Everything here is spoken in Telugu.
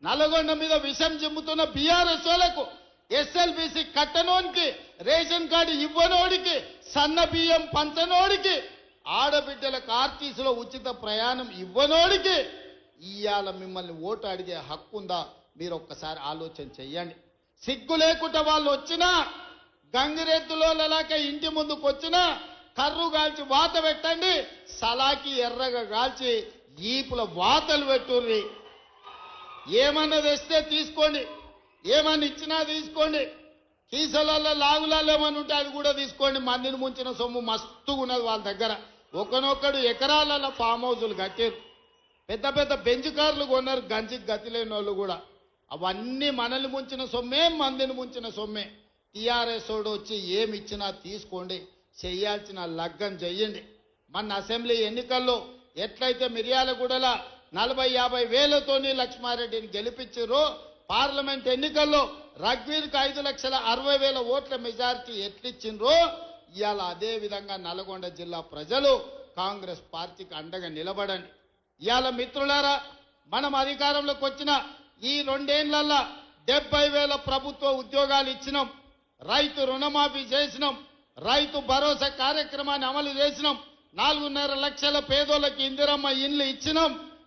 నల్గొండ మీద విషం చిమ్ముతున్న బీఆర్ఎస్ వాళ్ళకు, ఎస్ఎల్బీసీ కట్టనోనికి, రేషన్ కార్డు ఇవ్వనోడికి, సన్న బియ్యం పంచనోడికి, ఆడబిడ్డలకు ఆర్టీసీలో ఉచిత ప్రయాణం ఇవ్వనోడికి ఇవాళ మిమ్మల్ని ఓటు అడిగే హక్కు ఉందా? మీరు ఒక్కసారి ఆలోచన చెయ్యండి. సిగ్గు లేకుండా వాళ్ళు వచ్చినా, గంగిరెద్దులో లలాక ఇంటి ముందుకు వచ్చినా కర్రు కాల్చి వాత పెట్టండి, సలాకి ఎర్రగా కాల్చి ఈపుల వాతలు పెట్టుర్రి. ఏమన్నా తెస్తే తీసుకోండి, ఏమన్నా ఇచ్చినా తీసుకోండి, కీసలలో లాగులలో ఏమన్నా ఉంటే అది కూడా తీసుకోండి. మందిని ముంచిన సొమ్ము మస్తుగా ఉన్నది వాళ్ళ దగ్గర. ఒకనొక్కడు ఎకరాలలో ఫామ్ హౌజులు కట్టారు, పెద్ద పెద్ద బెంచ్ కార్లు కొన్నారు, గంజికి గతి లేని వాళ్ళు కూడా. అవన్నీ మనల్ని ముంచిన సొమ్మే, మందిని ముంచిన సొమ్మే. టీఆర్ఎస్ వాడు వచ్చి ఏమి ఇచ్చినా తీసుకోండి, చెయ్యాల్సిన లగ్గం చెయ్యండి. మన అసెంబ్లీ ఎన్నికల్లో ఎట్లయితే మిర్యాలగూడల 40-50 వేలతోని లక్ష్మారెడ్డిని గెలిపించారో, పార్లమెంట్ ఎన్నికల్లో రఘ్వీర్కి 5,60,000 ఓట్ల మెజారిటీ ఎట్లిచ్చిండ్రో, ఇవాళ అదే విధంగా నల్గొండ జిల్లా ప్రజలు కాంగ్రెస్ పార్టీకి అండగా నిలబడండి. ఇవాళ మిత్రులారా, మనం అధికారంలోకి వచ్చిన ఈ 2 ఏళ్లలో 70,000 ప్రభుత్వ ఉద్యోగాలు ఇచ్చినాం, రైతు రుణమాఫీ చేసినాం, రైతు భరోసా కార్యక్రమాన్ని అమలు చేసినాం, 4.5 లక్షల పేదోళ్ళకి ఇందిరమ్మ ఇండ్లు ఇచ్చినాం.